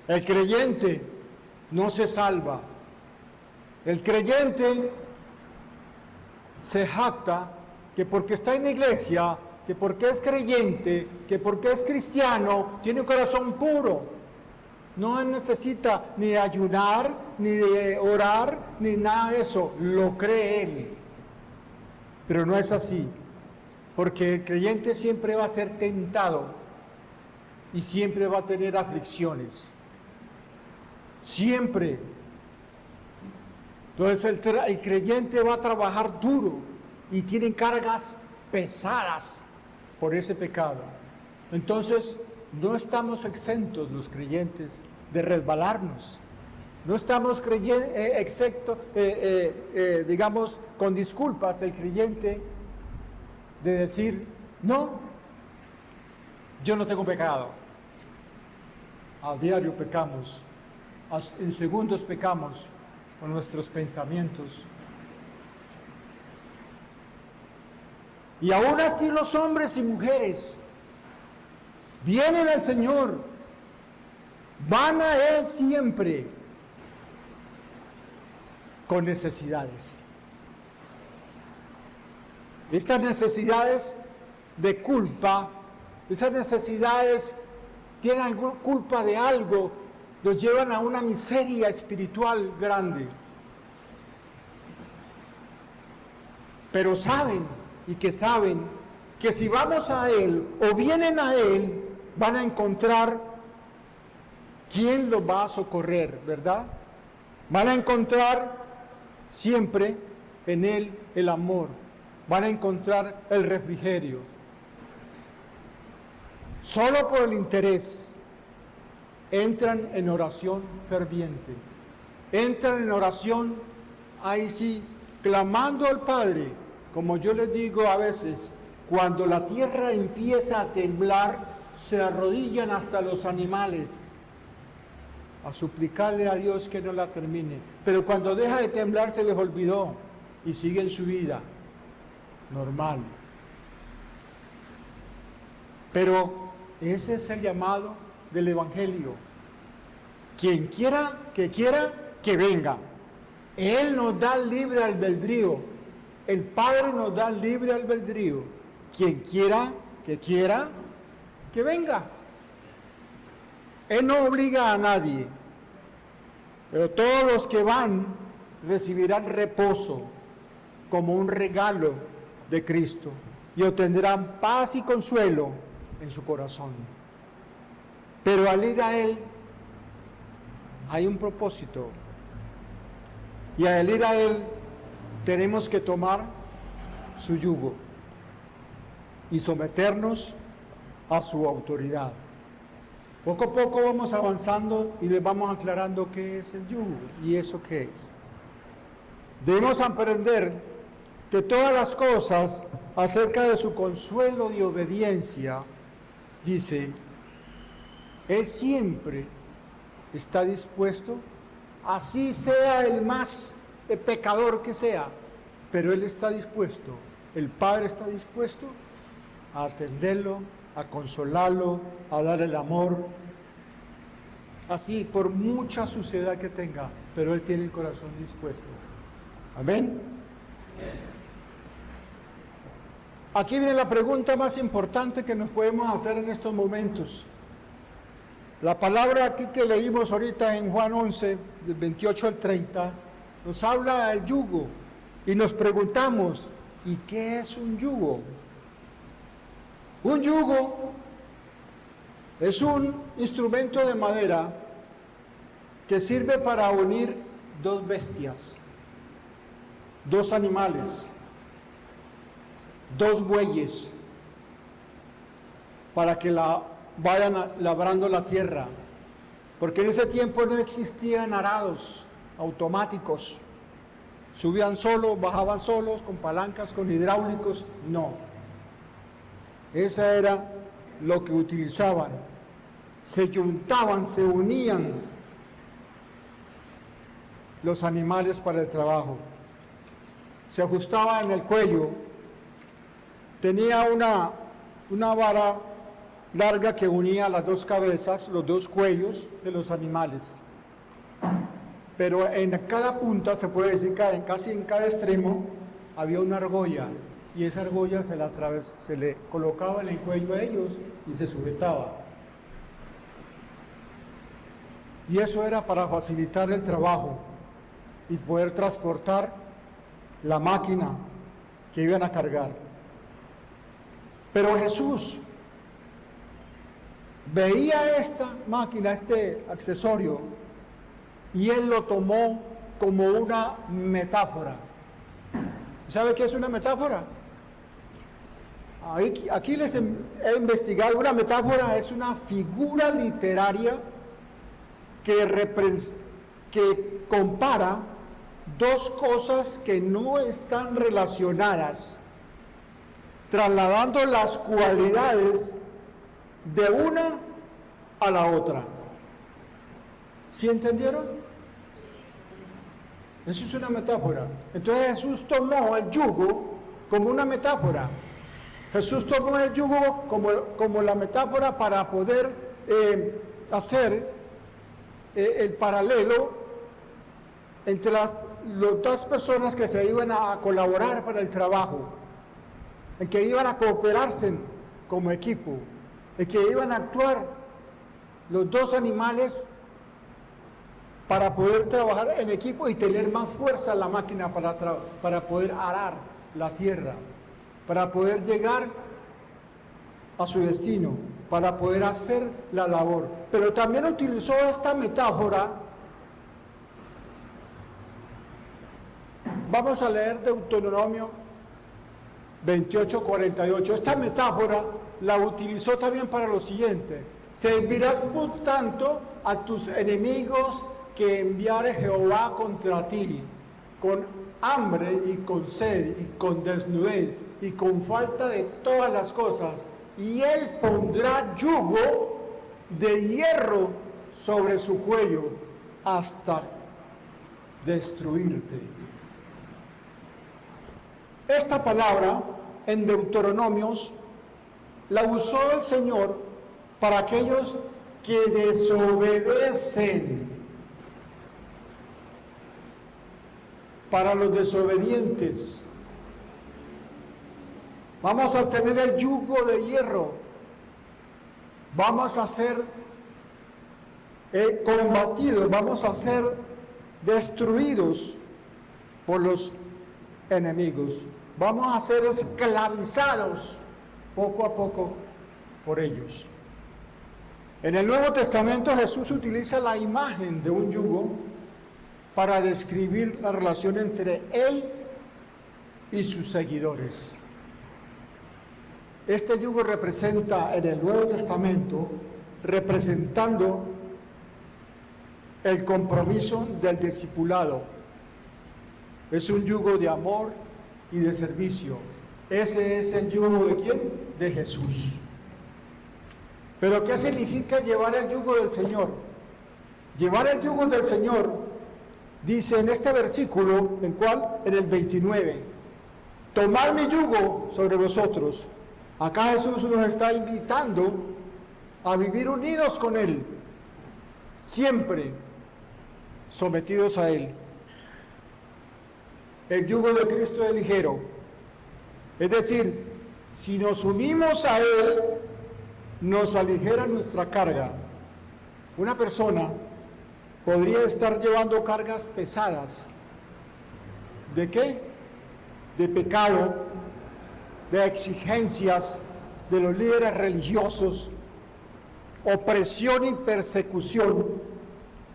El creyente no se salva. El creyente se jacta que porque está en la iglesia, que porque es creyente, que porque es cristiano, tiene un corazón puro. No necesita ni de ayunar, ni de orar, ni nada de eso. Lo cree él. Pero no es así. Porque el creyente siempre va a ser tentado y siempre va a tener aflicciones. Siempre. Entonces el creyente va a trabajar duro y tiene cargas pesadas por ese pecado. Entonces no estamos exentos los creyentes de resbalarnos. No estamos exentos, digamos, con disculpas el creyente de decir, no, yo no tengo pecado. A diario pecamos, en segundos pecamos con nuestros pensamientos. Y aún así los hombres y mujeres vienen al Señor, van a Él siempre con necesidades. Estas necesidades de culpa, esas necesidades tienen alguna culpa de algo, los llevan a una miseria espiritual grande. Pero saben que si vamos a Él o vienen a Él, van a encontrar quién los va a socorrer, ¿verdad? Van a encontrar siempre en Él el amor, van a encontrar el refrigerio. Solo por el interés entran en oración ferviente, entran en oración, ahí sí, clamando al Padre, como yo les digo a veces, cuando la tierra empieza a temblar, se arrodillan hasta los animales a suplicarle a Dios que no la termine. Pero cuando deja de temblar se les olvidó y siguen su vida normal. Pero ese es el llamado del Evangelio. Quien quiera, que venga. Él nos da libre albedrío. El Padre nos da libre albedrío. Quien quiera, que venga. Él no obliga a nadie, pero todos los que van recibirán reposo como un regalo de Cristo y obtendrán paz y consuelo en su corazón. Pero al ir a Él hay un propósito, y al ir a Él tenemos que tomar su yugo y someternos a su autoridad. Poco a poco vamos avanzando y les vamos aclarando qué es el yugo y eso qué es. Debemos aprender que todas las cosas acerca de su consuelo y obediencia, dice, Él siempre está dispuesto, así sea el más pecador que sea, pero Él está dispuesto, el Padre está dispuesto a atenderlo, a consolarlo, a dar el amor, así por mucha suciedad que tenga, pero Él tiene el corazón dispuesto. Amén. Aquí viene la pregunta más importante que nos podemos hacer en estos momentos. La palabra aquí que leímos ahorita en Juan 11, del 28 al 30, nos habla del yugo y nos preguntamos, ¿y qué es un yugo? Un yugo es un instrumento de madera que sirve para unir dos bestias, dos animales, dos bueyes, para que vayan labrando la tierra, porque en ese tiempo no existían arados automáticos, subían solos, bajaban solos, con palancas, con hidráulicos, no. Esa era lo que utilizaban. Se juntaban, se unían los animales para el trabajo. Se ajustaba en el cuello. Tenía una vara larga que unía las dos cabezas, los dos cuellos de los animales. Pero en cada punta, se puede decir, casi en cada extremo, había una argolla, y esa argolla se le colocaba en el cuello a ellos y se sujetaba. Y eso era para facilitar el trabajo y poder transportar la máquina que iban a cargar. Pero Jesús veía esta máquina, este accesorio, y él lo tomó como una metáfora. ¿Sabe qué es una metáfora? Aquí les he investigado. Una metáfora es una figura literaria que compara dos cosas que no están relacionadas, trasladando las cualidades de una a la otra. ¿Sí entendieron? Eso es una metáfora. Entonces Jesús tomó el yugo como una metáfora. Jesús tomó el yugo como la metáfora para poder hacer el paralelo entre las dos personas que se iban a colaborar para el trabajo, en que iban a cooperarse como equipo, en que iban a actuar los dos animales para poder trabajar en equipo y tener más fuerza en la máquina para poder arar la tierra, para poder llegar a su destino, para poder hacer la labor. Pero también utilizó esta metáfora. Vamos a leer Deuteronomio 28:48. Esta metáfora la utilizó también para lo siguiente: servirás por tanto a tus enemigos que enviare Jehová contra ti, con hambre y con sed y con desnudez y con falta de todas las cosas, y él pondrá yugo de hierro sobre su cuello hasta destruirte. Esta palabra en Deuteronomios la usó el Señor para aquellos que desobedecen, para los desobedientes. Vamos a tener el yugo de hierro, vamos a ser combatidos, vamos a ser destruidos por los enemigos, vamos a ser esclavizados poco a poco por ellos. En el Nuevo Testamento Jesús utiliza la imagen de un yugo para describir la relación entre él y sus seguidores. Este yugo representa en el Nuevo Testamento, representando el compromiso del discipulado. Es un yugo de amor y de servicio. Ese es el yugo ¿de quién? De Jesús. Pero ¿qué significa llevar el yugo del Señor? Llevar el yugo del Señor, dice en este versículo, ¿en cuál? En el 29. Tomad mi yugo sobre vosotros. Acá Jesús nos está invitando a vivir unidos con Él, siempre sometidos a Él. El yugo de Cristo es ligero. Es decir, si nos unimos a Él, nos aligera nuestra carga. Una persona podría estar llevando cargas pesadas. ¿De qué? De pecado, de exigencias de los líderes religiosos, opresión y persecución,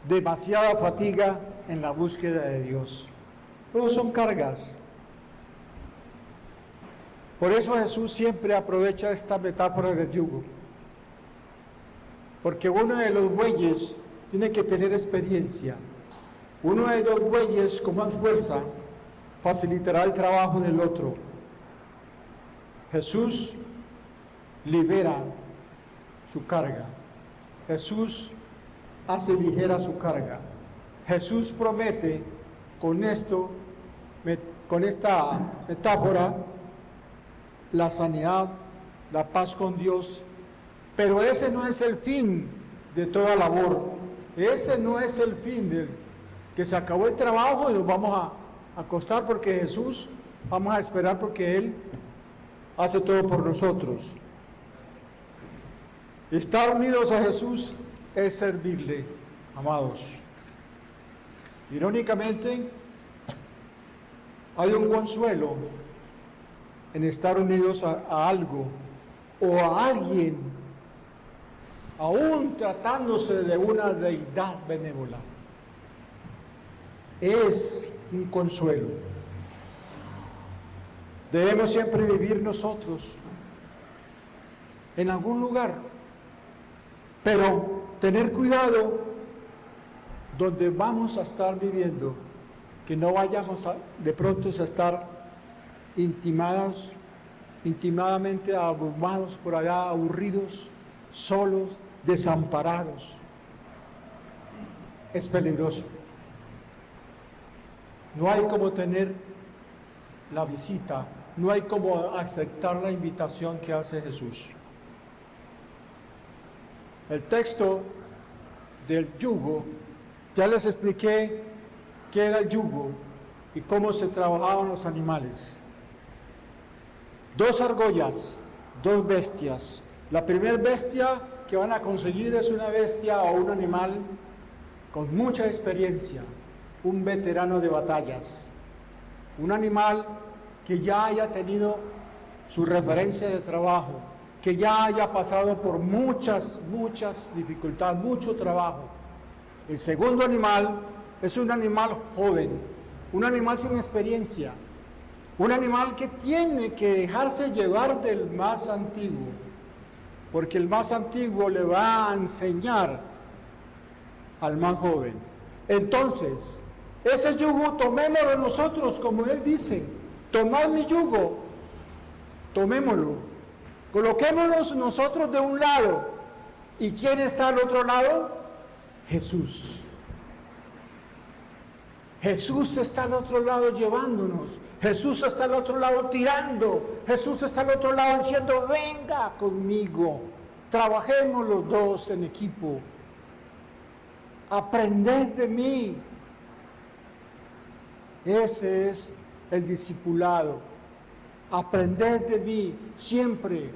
demasiada fatiga en la búsqueda de Dios. Todos son cargas. Por eso Jesús siempre aprovecha esta metáfora del yugo, porque uno de los bueyes tiene que tener experiencia. Uno de los bueyes con más fuerza facilitará el trabajo del otro. Jesús libera su carga. Jesús hace ligera su carga. Jesús promete con esta metáfora la sanidad, la paz con Dios Pero ese no es el fin de toda labor. Ese no es el fin de que se acabó el trabajo y nos vamos a acostar porque Jesús, vamos a esperar porque Él hace todo por nosotros. Estar unidos a Jesús es servirle, amados. Irónicamente, hay un consuelo en estar unidos a algo o a alguien, aún tratándose de una deidad benévola. Es un consuelo. Debemos siempre vivir nosotros en algún lugar, pero tener cuidado donde vamos a estar viviendo, que no vayamos de pronto a estar intimadamente abrumados por allá, aburridos, solos, desamparados. Es peligroso. No hay como tener la visita, no hay como aceptar la invitación que hace Jesús. El texto del yugo, ya les expliqué qué era el yugo y cómo se trabajaban los animales. 2 argollas, 2 bestias. La primera bestia que van a conseguir es una bestia o un animal con mucha experiencia, un veterano de batallas, un animal que ya haya tenido su referencia de trabajo, que ya haya pasado por muchas dificultades, mucho trabajo. El segundo animal es un animal joven, un animal sin experiencia, un animal que tiene que dejarse llevar del más antiguo, porque el más antiguo le va a enseñar al más joven. Entonces, ese yugo tomémoslo nosotros, como él dice, tomad mi yugo, tomémoslo, coloquémonos nosotros de un lado. ¿Y quién está al otro lado? Jesús. Jesús está al otro lado llevándonos. Jesús está al otro lado tirando. Jesús está al otro lado diciendo, venga conmigo. Trabajemos los dos en equipo. Aprended de mí. Ese es el discipulado. Aprended de mí. Siempre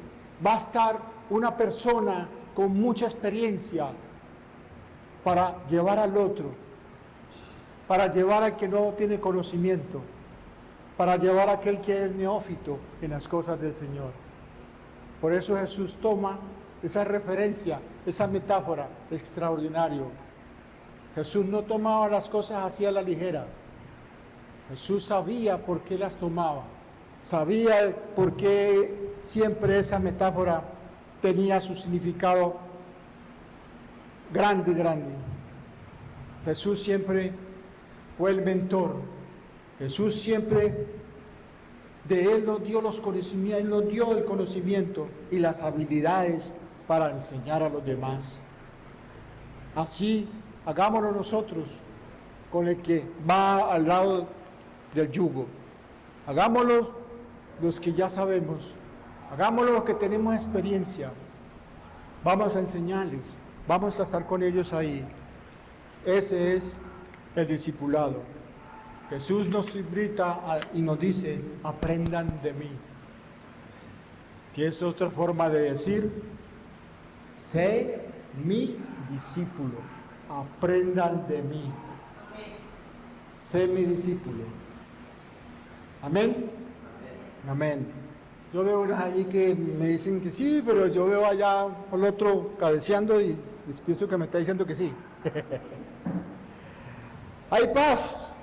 va a estar una persona con mucha experiencia para llevar al otro, para llevar al que no tiene conocimiento, para llevar a aquel que es neófito en las cosas del Señor. Por eso Jesús toma esa referencia, esa metáfora extraordinaria. Jesús no tomaba las cosas así a la ligera. Jesús sabía por qué las tomaba, sabía por qué siempre esa metáfora tenía su significado grande. Jesús siempre fue el mentor. Jesús siempre, de Él nos dio los conocimientos, Él nos dio el conocimiento y las habilidades para enseñar a los demás. Así, hagámoslo nosotros con el que va al lado del yugo. Hagámoslo los que ya sabemos, hagámoslo los que tenemos experiencia. Vamos a enseñarles, vamos a estar con ellos ahí. Ese es el discipulado. Jesús nos invita y nos dice, aprendan de mí. Que es otra forma de decir, sé mi discípulo, aprendan de mí. Sé mi discípulo. Amén. Amén. Yo veo unas allí que me dicen que sí, pero yo veo allá al otro cabeceando y pienso que me está diciendo que sí. Hay paz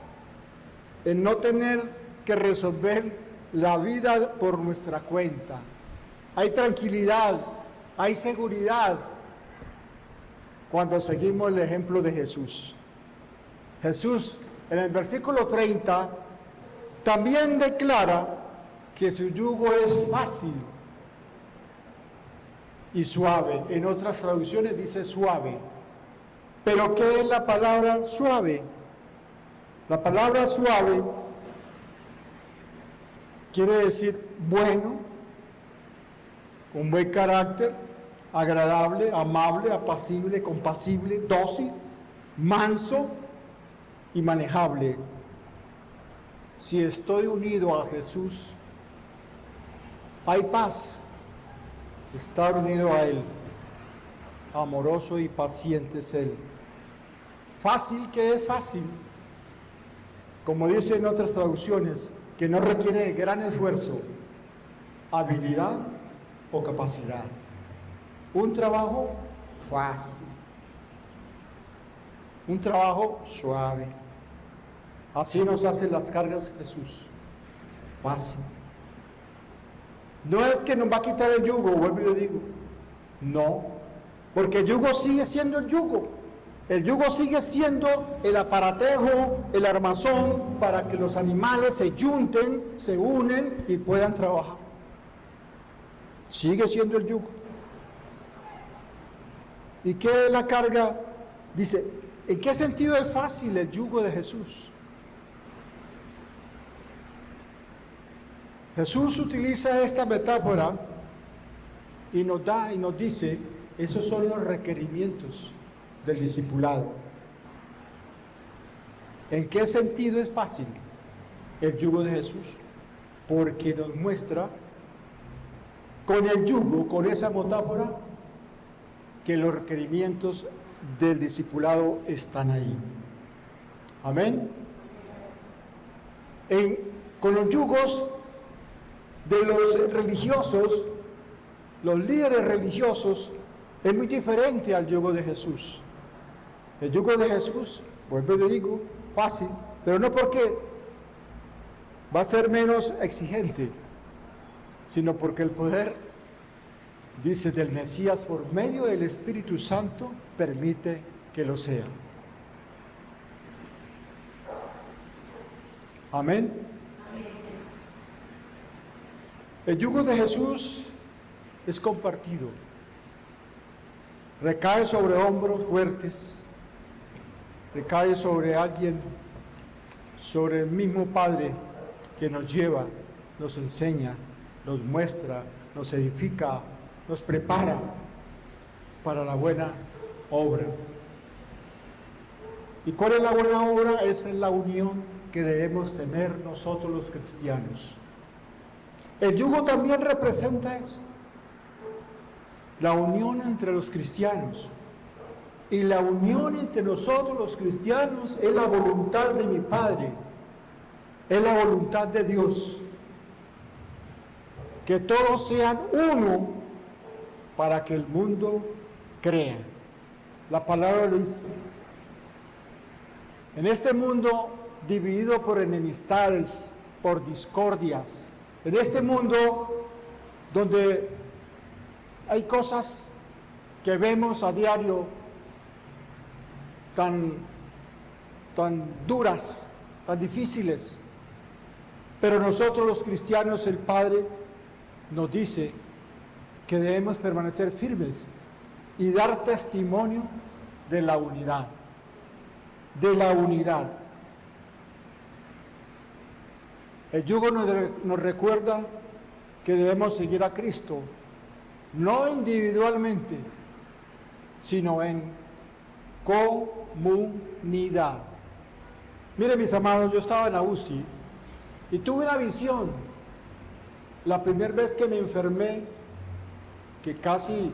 en no tener que resolver la vida por nuestra cuenta. Hay tranquilidad, hay seguridad cuando seguimos el ejemplo de Jesús. Jesús, en el versículo 30, también declara que su yugo es fácil y suave. En otras traducciones dice suave. ¿Pero qué es la palabra suave? La palabra suave quiere decir bueno, con buen carácter, agradable, amable, apacible, compasible, dócil, manso y manejable. Si estoy unido a Jesús, hay paz. Estar unido a Él. Amoroso y paciente es Él. Fácil, que es fácil. Como dice en otras traducciones, que no requiere gran esfuerzo, habilidad o capacidad. Un trabajo fácil. Un trabajo suave. Así nos hace las cargas Jesús. Fácil. No es que nos va a quitar el yugo, vuelvo y le digo. No, porque el yugo sigue siendo el yugo. El yugo sigue siendo el aparatejo, el armazón para que los animales se junten, se unen y puedan trabajar. Sigue siendo el yugo. ¿Y qué es la carga? Dice, ¿en qué sentido es fácil el yugo de Jesús? Jesús utiliza esta metáfora y nos dice, esos son los requerimientos del discipulado. ¿En qué sentido es fácil el yugo de Jesús? Porque nos muestra con el yugo, con esa metáfora, que los requerimientos del discipulado están ahí. Amén. Con los yugos de los religiosos, los líderes religiosos, es muy diferente al yugo de Jesús. El yugo de Jesús, vuelvo y le digo, fácil, pero no porque va a ser menos exigente, sino porque el poder, dice, del Mesías por medio del Espíritu Santo permite que lo sea. Amén. El yugo de Jesús es compartido. Recae sobre hombros fuertes, recae sobre alguien, sobre el mismo Padre que nos lleva, nos enseña, nos muestra, nos edifica, nos prepara para la buena obra. ¿Y cuál es la buena obra? Esa es la unión que debemos tener nosotros los cristianos. El yugo también representa eso, la unión entre los cristianos. Y la unión entre nosotros los cristianos es la voluntad de mi Padre, es la voluntad de Dios. Que todos sean uno para que el mundo crea. La palabra lo dice. En este mundo dividido por enemistades, por discordias, en este mundo donde hay cosas que vemos a diario tan duras, tan difíciles, pero nosotros los cristianos, el Padre nos dice que debemos permanecer firmes y dar testimonio de la unidad, de la unidad. El yugo nos recuerda que debemos seguir a Cristo, no individualmente, sino en comunidad. Miren, mis amados, yo estaba en la UCI y tuve una visión. La primera vez que me enfermé, que casi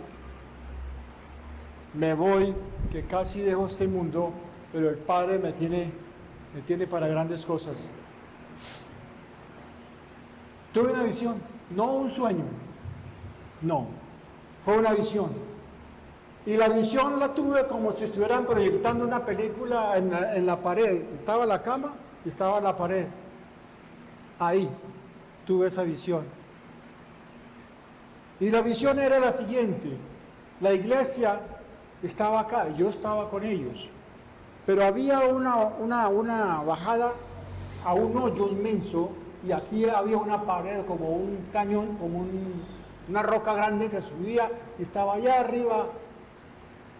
me voy, que casi dejo este mundo, pero el Padre me tiene para grandes cosas. Tuve una visión, no un sueño, no, fue una visión. Y la visión la tuve como si estuvieran proyectando una película en la pared. Estaba la cama y estaba la pared. Ahí tuve esa visión. Y la visión era la siguiente: la iglesia estaba acá, yo estaba con ellos, pero había una bajada a un hoyo inmenso, y aquí había una pared, como un cañón, como una roca grande que subía y estaba allá arriba.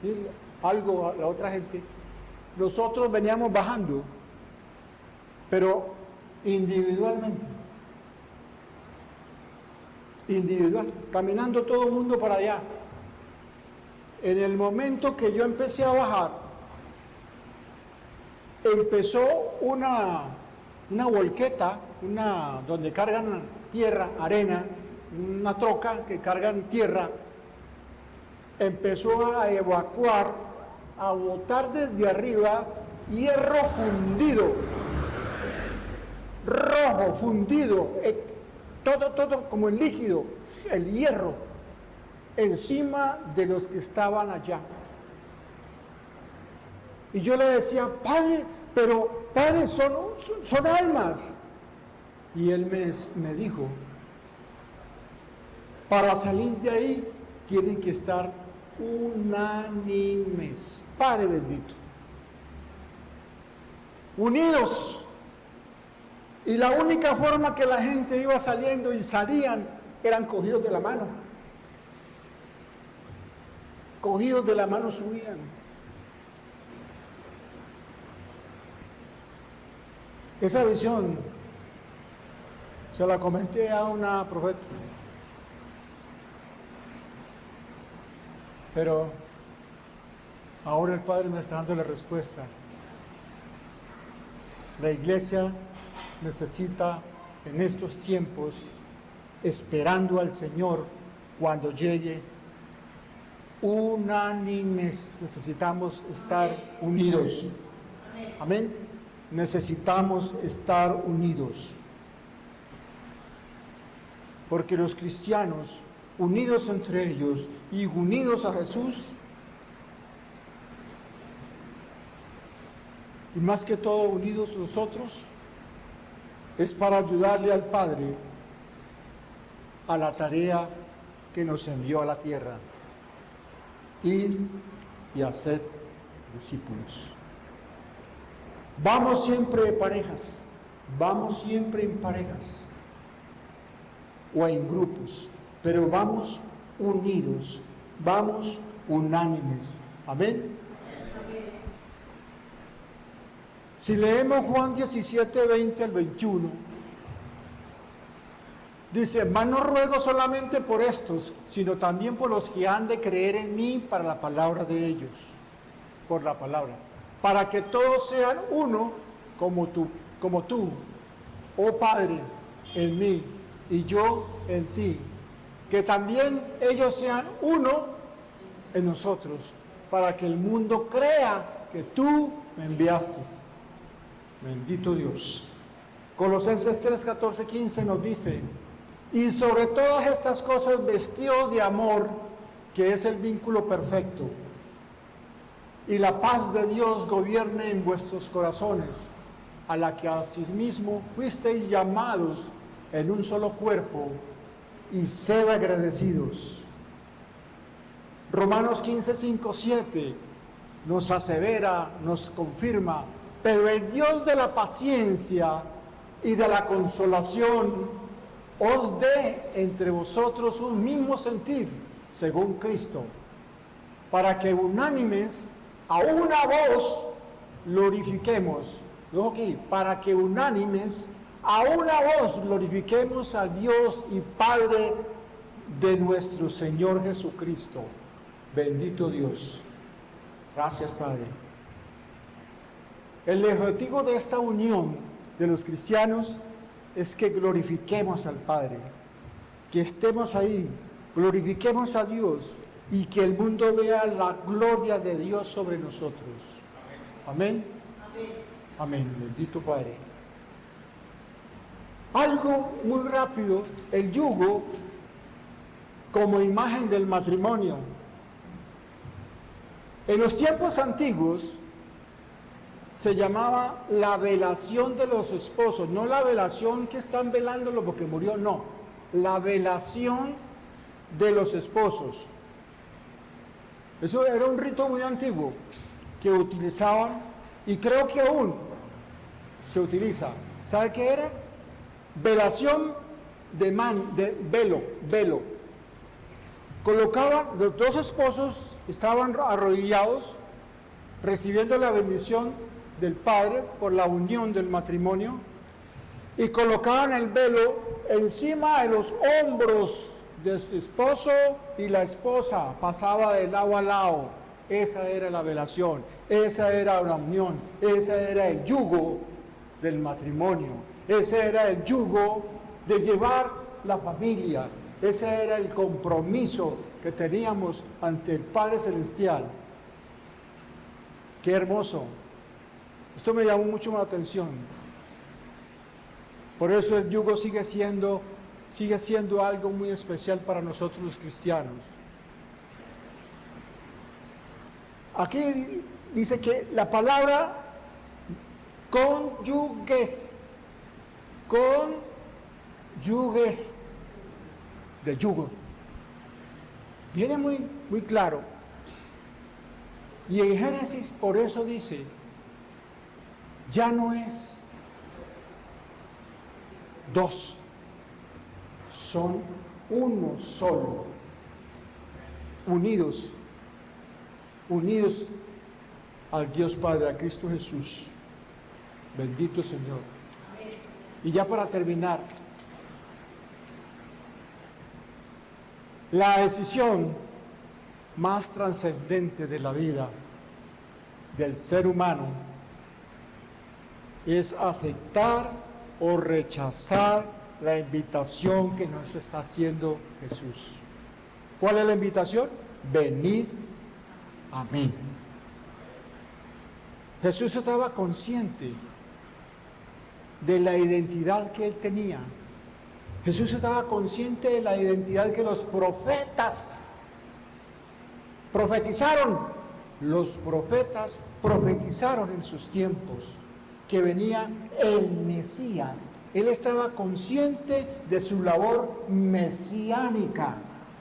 Y algo, la otra gente, nosotros veníamos bajando, pero individualmente, caminando todo el mundo para allá. En el momento que yo empecé a bajar, empezó una volqueta, donde cargan tierra, arena, una troca que cargan tierra, empezó a evacuar, a botar desde arriba hierro fundido, rojo fundido, todo como en líquido, el hierro, encima de los que estaban allá. Y yo le decía, Padre, pero Padre, son almas. Y él me dijo, para salir de ahí tienen que estar unánimes. Padre bendito. Unidos. Y la única forma que la gente iba saliendo y salían eran cogidos de la mano. Cogidos de la mano subían. Esa visión se la comenté a una profeta. Pero ahora el Padre me está dando la respuesta. La iglesia necesita en estos tiempos, esperando al Señor cuando llegue, unánimes. Necesitamos estar unidos. Amén. Necesitamos estar unidos. Porque los cristianos, unidos entre ellos y unidos a Jesús, y más que todo unidos nosotros, es para ayudarle al Padre a la tarea que nos envió a la tierra: ir y hacer discípulos. Vamos siempre en parejas, vamos siempre en parejas o en grupos, pero vamos unidos, vamos unánimes. Amén. Si leemos Juan 17, 20 al 21, dice: mas no ruego solamente por estos, sino también por los que han de creer en mí para la palabra de ellos, por la palabra, para que todos sean uno como tú, oh Padre, en mí y yo en ti, que también ellos sean uno en nosotros, para que el mundo crea que tú me enviaste. Bendito Dios. Colosenses 3, 14, 15 nos dice: y sobre todas estas cosas vestidos de amor, que es el vínculo perfecto, y la paz de Dios gobierne en vuestros corazones, a la que asimismo fuisteis llamados en un solo cuerpo, y sed agradecidos. Romanos 15, 5, 7 nos asevera, nos confirma: pero el Dios de la paciencia y de la consolación os dé entre vosotros un mismo sentir, según Cristo, para que unánimes a una voz glorifiquemos. Luego aquí, para que unánimes a una voz glorifiquemos a Dios y Padre de nuestro Señor Jesucristo. Bendito Dios. Gracias, Padre. El objetivo de esta unión de los cristianos es que glorifiquemos al Padre, que estemos ahí, glorifiquemos a Dios y que el mundo vea la gloria de Dios sobre nosotros. Amén. Amén. Amén. Bendito Padre. Algo muy rápido: el yugo como imagen del matrimonio. En los tiempos antiguos se llamaba la velación de los esposos, no la velación que están velándolo porque murió, no, la velación de los esposos. Eso era un rito muy antiguo que utilizaban, y creo que aún se utiliza. ¿Sabe qué era? Velación de velo. Colocaban, los dos esposos estaban arrodillados recibiendo la bendición del Padre por la unión del matrimonio, y colocaban el velo encima de los hombros de su esposo y la esposa pasaba de lado a lado. Esa era la velación, esa era la unión, ese era el yugo del matrimonio, ese era el yugo de llevar la familia, ese era el compromiso que teníamos ante el Padre Celestial. Qué hermoso. Esto me llamó mucho la atención. Por eso el yugo sigue siendo algo muy especial para nosotros los cristianos. Aquí dice que la palabra cónyuges de yugo, viene muy claro. Y en Génesis por eso dice, ya no es dos, son uno solo, unidos al Dios Padre, a Cristo Jesús. Bendito Señor. Y ya para terminar, la decisión más trascendente de la vida del ser humano es aceptar o rechazar la invitación que nos está haciendo Jesús. ¿Cuál es la invitación? Venid a mí. Jesús estaba consciente de la identidad que él tenía. Jesús estaba consciente de la identidad que los profetas profetizaron. Los profetas profetizaron en sus tiempos que venía el Mesías. Él estaba consciente de su labor mesiánica.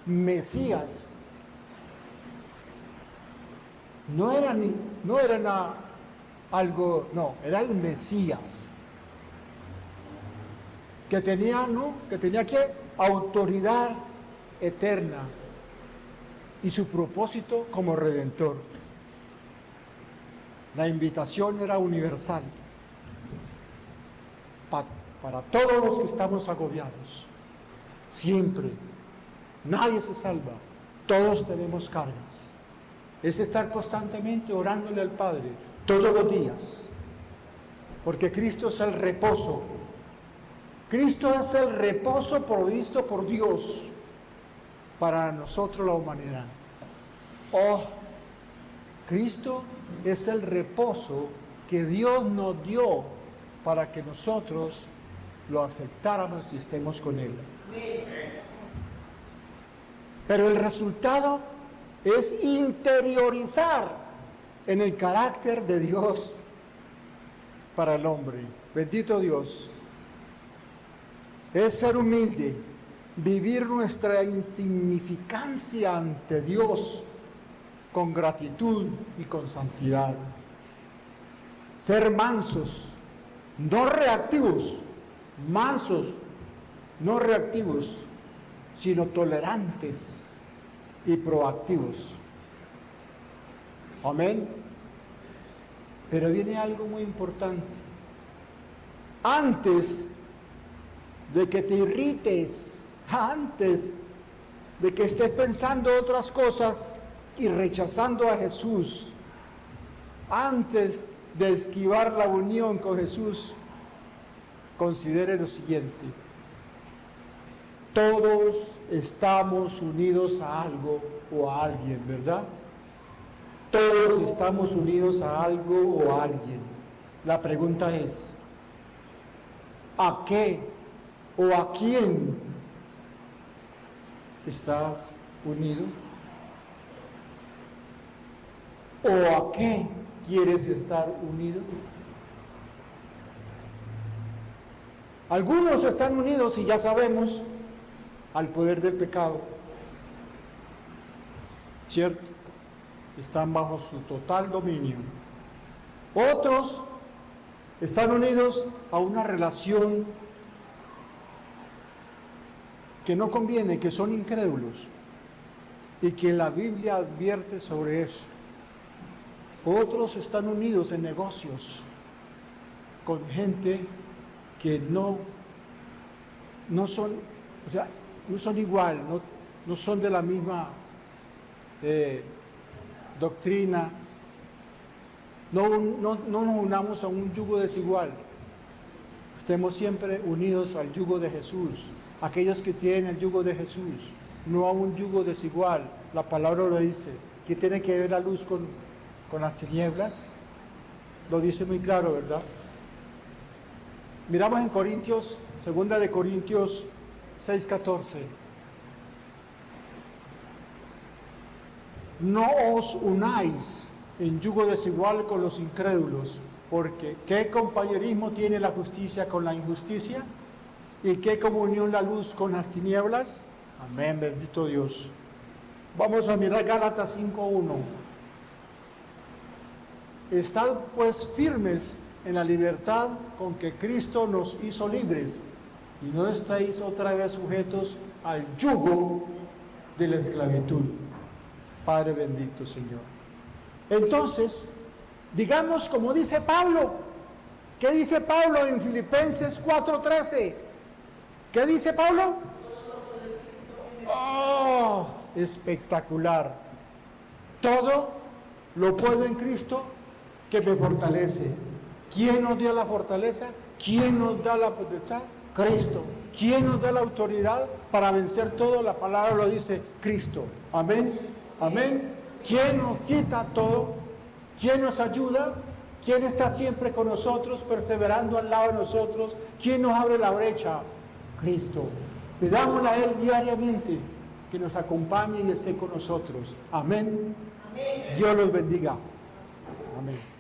Mesías. No era era el Mesías. Que tenía autoridad eterna y su propósito como redentor. La invitación era universal para todos los que estamos agobiados. Siempre. Nadie se salva. Todos tenemos cargas. Es estar constantemente orándole al Padre todos los días. Porque Cristo es el reposo. Cristo es el reposo provisto por Dios para nosotros la humanidad. Oh, Cristo es el reposo que Dios nos dio para que nosotros lo aceptáramos y estemos con Él. Pero el resultado es interiorizar en el carácter de Dios para el hombre. Bendito Dios. Es ser humilde, vivir nuestra insignificancia ante Dios con gratitud y con santidad. Ser mansos, no reactivos, sino tolerantes y proactivos. Amén. Pero viene algo muy importante. Antes de que te irrites, antes de que estés pensando otras cosas y rechazando a Jesús, antes de esquivar la unión con Jesús, considere lo siguiente: todos estamos unidos a algo o a alguien, ¿verdad? Todos estamos unidos a algo o a alguien. La pregunta es, ¿a qué o a quién estás unido? ¿O a qué quieres estar unido? Algunos están unidos, y ya sabemos, al poder del pecado, ¿cierto? Están bajo su total dominio. Otros están unidos a una relación que no conviene, que son incrédulos, y que la Biblia advierte sobre eso. Otros están unidos en negocios con gente que no son, no son igual, no son de la misma doctrina. No nos unamos a un yugo desigual. Estemos siempre unidos al yugo de Jesús. Aquellos que tienen el yugo de Jesús, no a un yugo desigual. La palabra lo dice. ¿Qué tiene que ver la luz con las tinieblas? Lo dice muy claro, ¿verdad? Miramos en Corintios, 2 de Corintios 6:14. No os unáis en yugo desigual con los incrédulos, porque ¿qué compañerismo tiene la justicia con la injusticia? ¿Y qué comunión la luz con las tinieblas? Amén, bendito Dios. Vamos a mirar Gálatas 5:1. Estad pues firmes en la libertad con que Cristo nos hizo libres, y no estáis otra vez sujetos al yugo de la esclavitud. Padre bendito, Señor. Entonces, digamos como dice Pablo. ¿Qué dice Pablo en Filipenses 4:13? ¿Qué dice Pablo? ¡Oh! Espectacular. Todo lo puedo en Cristo que me fortalece. ¿Quién nos dio la fortaleza? ¿Quién nos da la potestad? Cristo. ¿Quién nos da la autoridad para vencer todo? La palabra lo dice, Cristo. Amén. Amén. ¿Quién nos quita todo? ¿Quién nos ayuda? ¿Quién está siempre con nosotros, perseverando al lado de nosotros? ¿Quién nos abre la brecha? Cristo. Pidámosle a Él diariamente que nos acompañe y esté con nosotros. Amén. Amén. Dios los bendiga. Amén.